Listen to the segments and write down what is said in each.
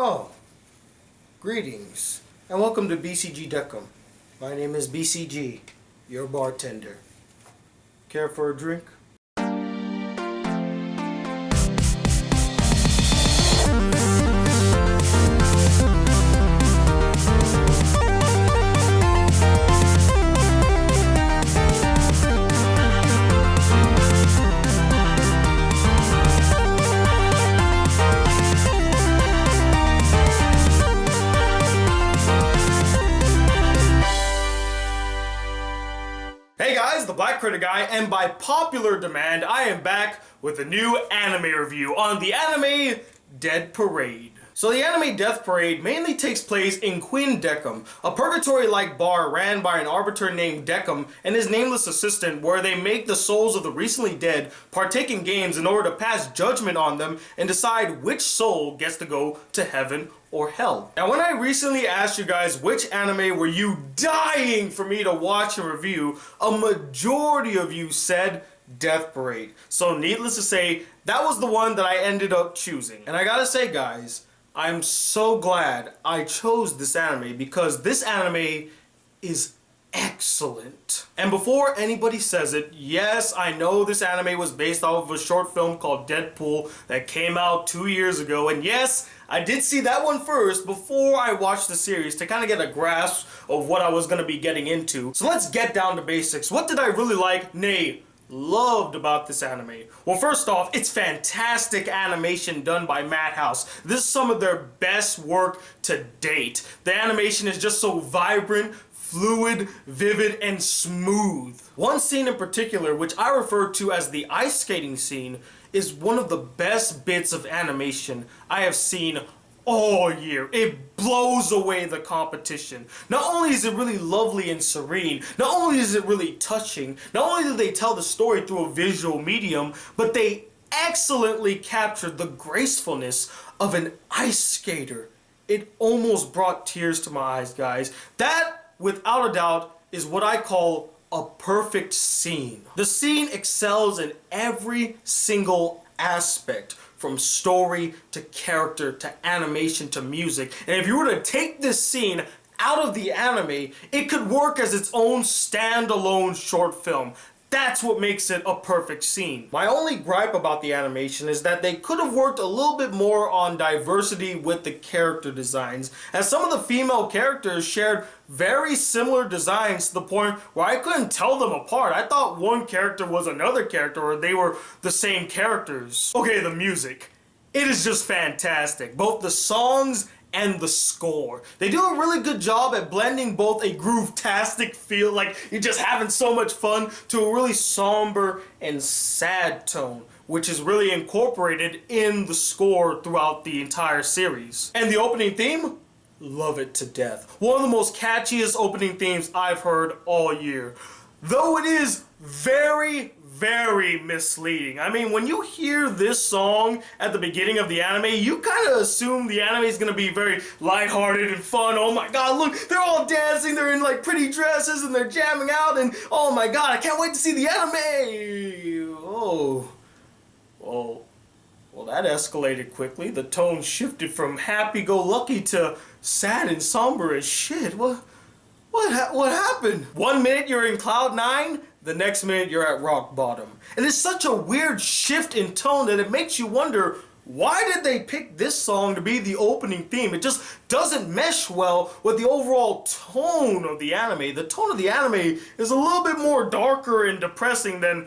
Oh, greetings, and welcome to BCG Deckham. My name is BCG, your bartender. Care for a drink? Hey guys, the Black Critic Guy, and by popular demand, I am back with a new anime review on the anime Dead Parade. So the anime Death Parade mainly takes place in Queen Deckham, a purgatory-like bar ran by an arbiter named Deckham and his nameless assistant, where they make the souls of the recently dead partake in games in order to pass judgment on them and decide which soul gets to go to heaven or hell. Now, when I recently asked you guys which anime were you dying for me to watch and review, a majority of you said Death Parade. So needless to say, that was the one that I ended up choosing. And I gotta say guys, I'm so glad I chose this anime because this anime is excellent. And before anybody says it, yes, I know this anime was based off of a short film called Deadpool that came out 2 years ago, and yes, I did see that one first before I watched the series to kind of get a grasp of what I was going to be getting into. So let's get down to basics. What did I really like, nay, loved about this anime? Well, first off, it's fantastic animation done by Madhouse. This is some of their best work to date. The animation is just so vibrant, fluid, vivid, and smooth. One scene in particular, which I refer to as the ice skating scene, is one of the best bits of animation I have seen all year. It blows away the competition. Not only is it really lovely and serene, not only is it really touching, not only do they tell the story through a visual medium, but they excellently captured the gracefulness of an ice skater. It almost brought tears to my eyes, guys. That, without a doubt, is what I call a perfect scene. The scene excels in every single aspect, from story to character to animation to music. And if you were to take this scene out of the anime, it could work as its own standalone short film. That's what makes it a perfect scene. My only gripe about the animation is that they could have worked a little bit more on diversity with the character designs, as some of the female characters shared very similar designs to the point where I couldn't tell them apart. I thought one character was another character or they were the same characters. Okay, the music. It is just fantastic. Both the songs and the score. They do a really good job at blending both a groove-tastic feel, like you're just having so much fun, to a really somber and sad tone, which is really incorporated in the score throughout the entire series. And the opening theme? Love it to death. One of the most catchiest opening themes I've heard all year. Though it is very misleading. I mean, when you hear this song at the beginning of the anime, you kind of assume the anime is going to be very lighthearted and fun. Oh my god, look, they're all dancing, they're in like pretty dresses and they're jamming out, and oh my god, I can't wait to see the anime. Oh, well that escalated quickly. The tone shifted from happy-go-lucky to sad and somber as shit. What happened? 1 minute you're in cloud 9, the next minute you're at rock bottom. And it's such a weird shift in tone that it makes you wonder, why did they pick this song to be the opening theme? It just doesn't mesh well with the overall tone of the anime. The tone of the anime is a little bit more darker and depressing than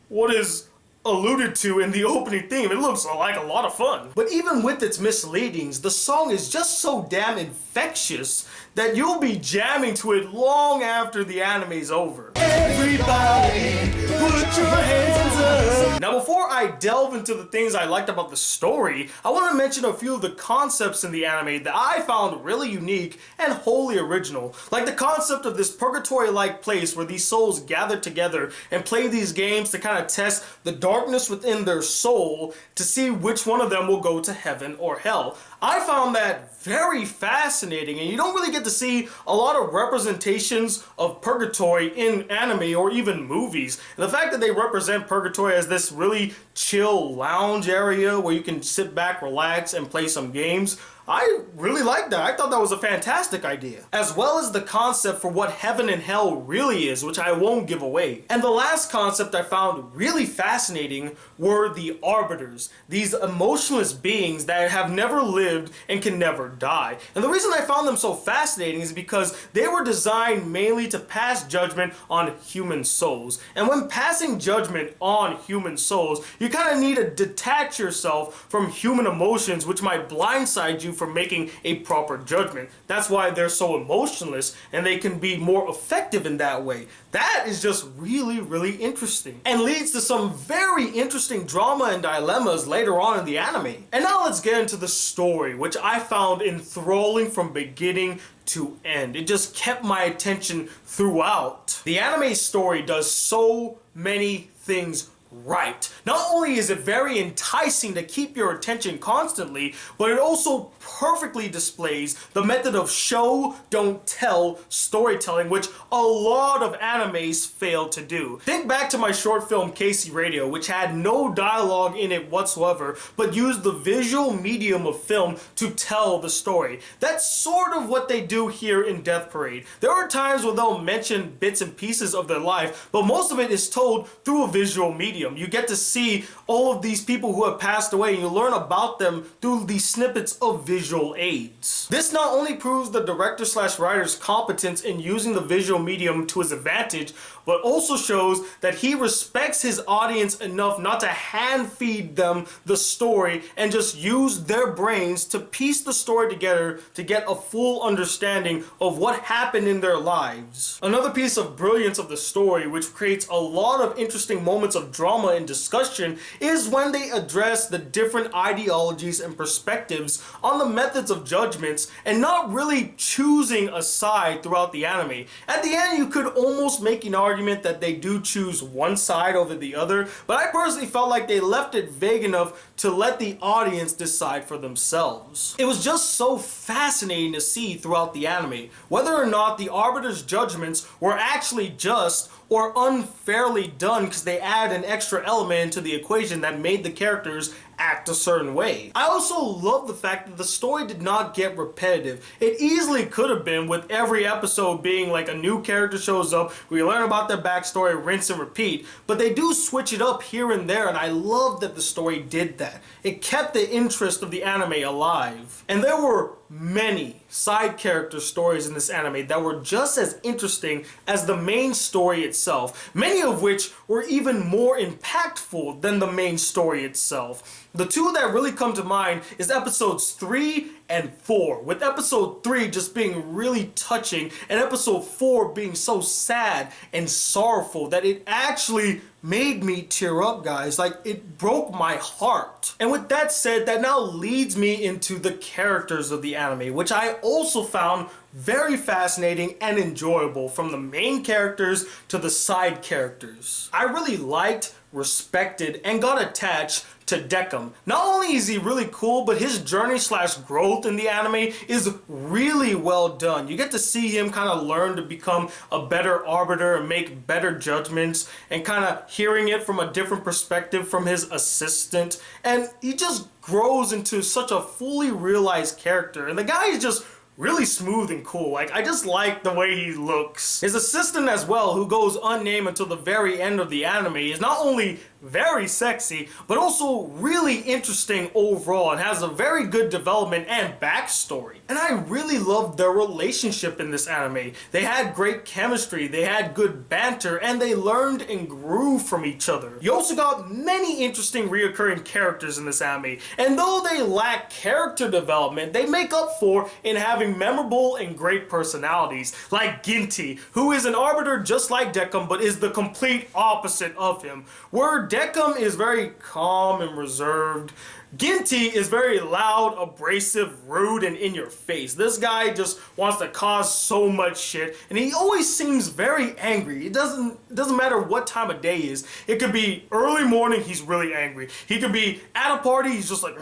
what is alluded to in the opening theme. It looks like a lot of fun. But even with its misleadings, the song is just so damn infectious that you'll be jamming to it long after the anime's over. Everybody, put your hands up. Now, before I delve into the things I liked about the story, I want to mention a few of the concepts in the anime that I found really unique and wholly original. Like the concept of this purgatory-like place where these souls gather together and play these games to kind of test the darkness within their soul to see which one of them will go to heaven or hell. I found that very fascinating, and you don't really get to see a lot of representations of purgatory in anime or even movies. And the fact that they represent purgatory as this really chill lounge area where you can sit back, relax, and play some games, I really like that. I thought that was a fantastic idea. As well as the concept for what heaven and hell really is, which I won't give away. And the last concept I found really fascinating were the Arbiters. These emotionless beings that have never lived and can never die. And the reason I found them so fascinating is because they were designed mainly to pass judgment on human souls. And when passing judgment on human souls, you kind of need to detach yourself from human emotions, which might blindside you from making a proper judgment. That's why they're so emotionless, and they can be more effective in that way. That is just really, really interesting, and leads to some very interesting drama and dilemmas later on in the anime. And now let's get into the story, which I found enthralling from beginning to end. It just kept my attention throughout. The anime story does so many things right. Not only is it very enticing to keep your attention constantly, but it also perfectly displays the method of show, don't tell storytelling, which a lot of animes fail to do. Think back to my short film Casey Radio, which had no dialogue in it whatsoever, but used the visual medium of film to tell the story. That's sort of what they do here in Death Parade. There are times where they'll mention bits and pieces of their life, but most of it is told through a visual medium. You get to see all of these people who have passed away, and you learn about them through these snippets of visual aids. This not only proves the director/writer's competence in using the visual medium to his advantage, but also shows that he respects his audience enough not to hand feed them the story and just use their brains to piece the story together to get a full understanding of what happened in their lives. Another piece of brilliance of the story, which creates a lot of interesting moments of drama and discussion, is when they address the different ideologies and perspectives on the methods of judgments and not really choosing a side throughout the anime. At the end, you could almost make an argument that they do choose one side over the other, but I personally felt like they left it vague enough to let the audience decide for themselves. It was just so fascinating to see throughout the anime whether or not the Arbiters' judgments were actually just or unfairly done because they add an extra element into the equation that made the characters act a certain way. I also love the fact that the story did not get repetitive. It easily could have been, with every episode being like a new character shows up, we learn about their backstory, rinse and repeat, but they do switch it up here and there, and I love that the story did that. It kept the interest of the anime alive. And there were many side character stories in this anime that were just as interesting as the main story itself, many of which were even more impactful than the main story itself. The two that really come to mind is episodes 3 and 4, with episode 3 just being really touching and episode 4 being so sad and sorrowful that it actually made me tear up, guys. Like, it broke my heart. And with that said, that now leads me into the characters of the anime, which I also found very fascinating and enjoyable, from the main characters to the side characters. I really liked, respected, and got attached to Decim. Not only is he really cool, but his journey/growth in the anime is really well done. You get to see him kind of learn to become a better arbiter and make better judgments, and kind of hearing it from a different perspective from his assistant, and he just grows into such a fully realized character, and the guy is just really smooth and cool. Like, I just like the way he looks. His assistant as well, who goes unnamed until the very end of the anime, is not only very sexy, but also really interesting overall, and has a very good development and backstory. And I really loved their relationship in this anime. They had great chemistry, they had good banter, and they learned and grew from each other. You also got many interesting reoccurring characters in this anime, and though they lack character development, they make up for in having memorable and great personalities, like Ginty, who is an arbiter just like Decim, but is the complete opposite of him. Where Decim is very calm and reserved, Ginty is very loud, abrasive, rude, and in your face. This guy just wants to cause so much shit, and he always seems very angry. It doesn't matter what time of day it is. It could be early morning, he's really angry. He could be at a party, he's just like...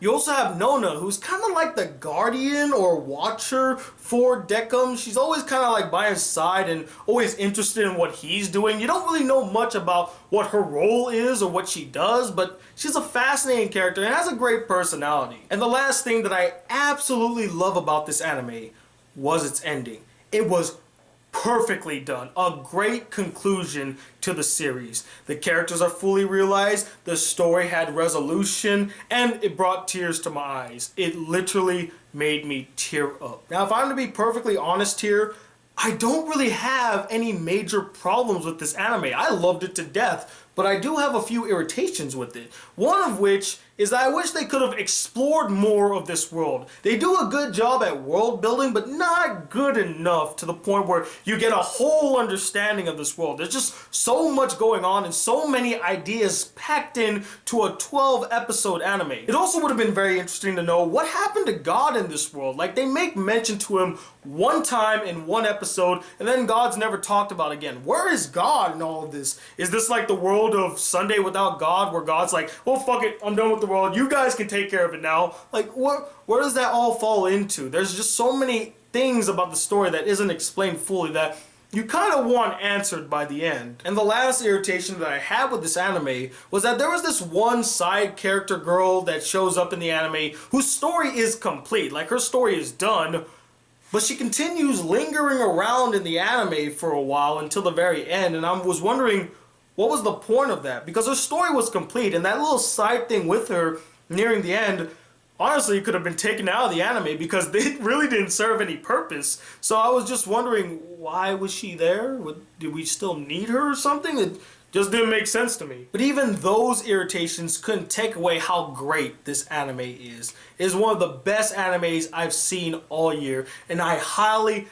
You also have Nona, who's kind of like the guardian or watcher for Decim. She's always kind of like by his side and always interested in what he's doing. You don't really know much about what her role is or what she does, but she's a fascinating character and has a great personality. And the last thing that I absolutely love about this anime was its ending. It was perfectly done. A great conclusion to the series. The characters are fully realized, the story had resolution, and it brought tears to my eyes. It literally made me tear up. Now, if I'm to be perfectly honest here, I don't really have any major problems with this anime. I loved it to death, but I do have a few irritations with it. One of which is that I wish they could have explored more of this world. They do a good job at world building, but not good enough to the point where you get a whole understanding of this world. There's just so much going on and so many ideas packed in to a 12 episode anime. It also would have been very interesting to know what happened to God in this world. Like, they make mention to him one time in one episode, and then God's never talked about again. Where is God in all of this? Is this like the world of Sunday Without God, where God's like, well, fuck it, I'm done with the world, you guys can take care of it now? Like, where does that all fall into? There's just so many things about the story that isn't explained fully that you kind of want answered by the end. And the last irritation that I had with this anime was that there was this one side character girl that shows up in the anime whose story is complete. Like, her story is done, but she continues lingering around in the anime for a while until the very end, and I was wondering, what was the point of that? Because her story was complete, and that little side thing with her nearing the end, honestly, could have been taken out of the anime because it really didn't serve any purpose. So I was just wondering, why was she there? Did we still need her or something? It just didn't make sense to me. But even those irritations couldn't take away how great this anime is. It is one of the best animes I've seen all year, and I highly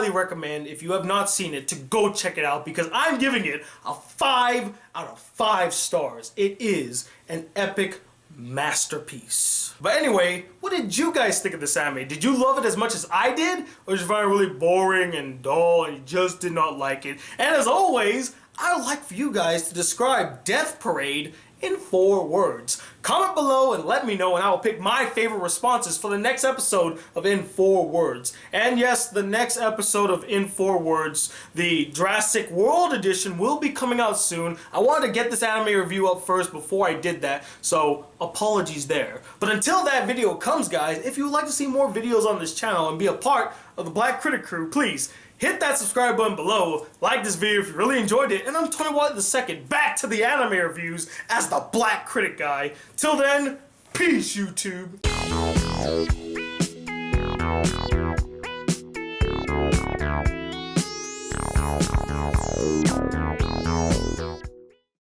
recommend, if you have not seen it, to go check it out because I'm giving it a 5 out of 5 stars. It is an epic masterpiece. But anyway, what did you guys think of this anime? Did you love it as much as I did? Or did you find it really boring and dull and you just did not like it? And as always, I would like for you guys to describe Death Parade in 4 words. Comment below and let me know, and I will pick my favorite responses for the next episode of In 4 Words. And yes, the next episode of In 4 Words, the Jurassic World edition, will be coming out soon. I wanted to get this anime review up first before I did that, so apologies there. But until that video comes, guys, if you would like to see more videos on this channel and be a part of the Black Critic crew, please hit that subscribe button below, like this video if you really enjoyed it, and I'm Tony Watt II, back to the anime reviews as the Black Critic Guy. Till then, peace, YouTube.